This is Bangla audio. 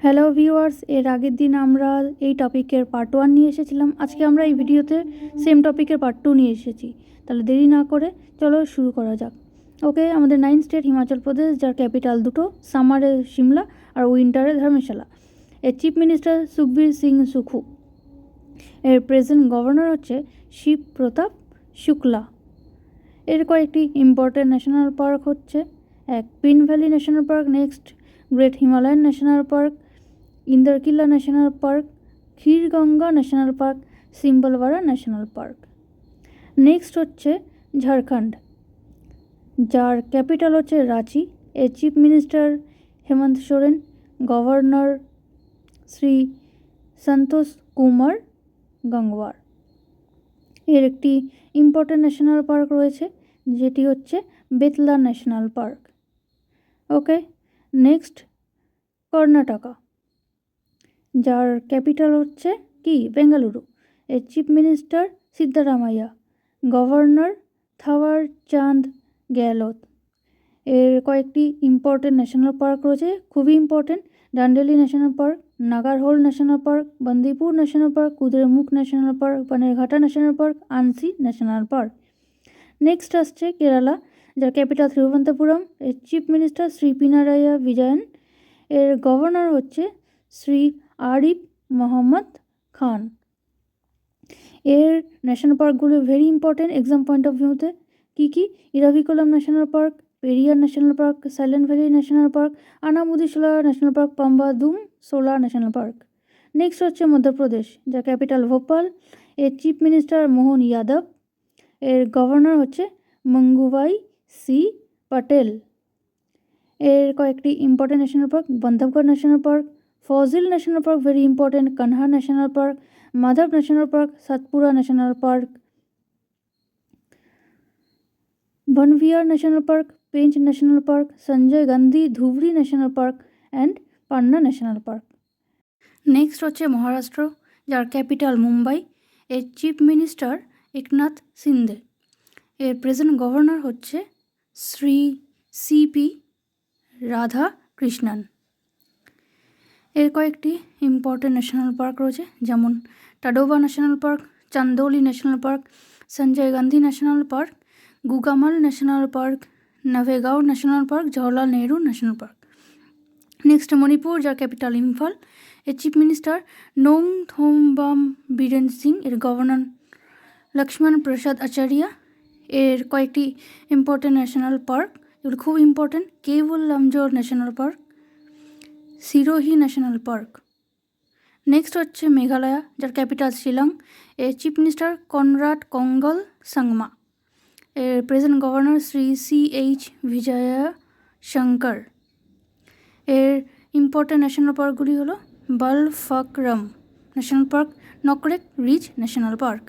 হ্যালো ভিউয়ার্স, এর আগের দিন আমরা এই টপিকের পার্ট 1 নিয়ে এসেছিলাম। আজকে আমরা এই ভিডিওতে সেম টপিকের পার্ট 2 নিয়ে এসেছি। তাহলে দেরি না করে চলো শুরু করা যাক। ওকে, আমাদের 9 স্টেট হিমাচল প্রদেশ, যার ক্যাপিটাল দুটো, সামারে সিমলা আর উইন্টারে ধর্মশালা। এর চিফ মিনিস্টার সুখবীর সিং সুখু। এর প্রেজেন্ট গভর্নর হচ্ছে শিব প্রতাপ শুক্লা। এর কয়েকটি ইম্পর্টেন্ট ন্যাশনাল পার্ক হচ্ছে: এক, Pin valley national park; next, great Himalayan national park; Indrakila national park; Khirganga national park; Simbalbara national park. Next হচ্ছে ঝাড়খণ্ড, যার ক্যাপিটাল হচ্ছে রাঁচি। এর chief minister Hemant Soren, governor Shri Santosh Kumar Gangwar. এর একটি ইম্পর্টেন্ট ন্যাশনাল পার্ক রয়েছে, যেটি হচ্ছে Betla national park. Okay, next Karnataka, যার ক্যাপিটাল হচ্ছে বেঙ্গালুরু। এর chief minister Siddaramaiah, governor Thawar Chand Gehlot. এর কয়েকটি ইম্পর্টেন্ট ন্যাশনাল পার্ক রয়েছে, খুবই important: Dandeli national park, Nagarhole national park, Bandipur national park, Kudremukh national park, Bannerghatta national park, Anshi national park. Next আসছে কেরালা, যার ক্যাপিটাল তিরুবনন্তপুরম। এর চিফ মিনিস্টার শ্রী পিনারাইয়া বিজয়ন। এর গভর্নর হচ্ছে শ্রী আরিফ মোহাম্মদ খান। এর ন্যাশনাল পার্কগুলো very important exam point of ভিউতে। কী Eravikulam national park, Periyar national park, silent valley national park, Anamudi Shola national park, Pambadum Shola national park. Next হচ্ছে মধ্যপ্রদেশ, যার ক্যাপিটাল ভোপাল। এর চিফ মিনিস্টার মোহন যাদব। এর গভর্নর হচ্ছে মঙ্গুভাই সি পটেল। এর কয়েকটি important national park: Bandhavgarh national park, fossil national park very important, Kanha national park, Madhav national park, Satpura national park, Van Vihar national park, Pench national park, Sanjay Gandhi Dubri national park and Panna national park. Next হচ্ছে মহারাষ্ট্র, যার ক্যাপিটাল মুম্বাই। এর চিফ মিনিস্টার একনাথ শিন্দে। এর প্রেজেন্ট গভর্নর হচ্ছে শ্রী সিপি রাধা কৃষ্ণন। এর কয়েকটি ইম্পর্টেন্ট ন্যাশনাল পার্ক রয়েছে, যেমন Tadoba national park, Chandoli national park, Sanjay Gandhi national park, Gugamal national park, Navegaon national park, Jawaharlal Nehru national park. Next Manipur, যার ক্যাপিটাল ইম্ফল। এর চিফ মিনিস্টার নোংথোমবাম বীরেন সিং। এর গভর্নর লক্ষ্মণ প্রসাদ আচার্য। এর কয়েকটি ইম্পর্টেন্ট ন্যাশনাল পার্ক, এগুলো খুব important: Keibul Lamjao national park, Sirohi national park. Next হচ্ছে মেঘালয়া, যার ক্যাপিটাল শিলং। এর চিফ মিনিস্টার কনরাড কঙ্গল সাংমা। এর present governor Shri CH Vijaya Shankar. এর ইম্পর্টেন্ট ন্যাশনাল পার্কগুলি হলো Balphakram national park, Nokrek ridge national park.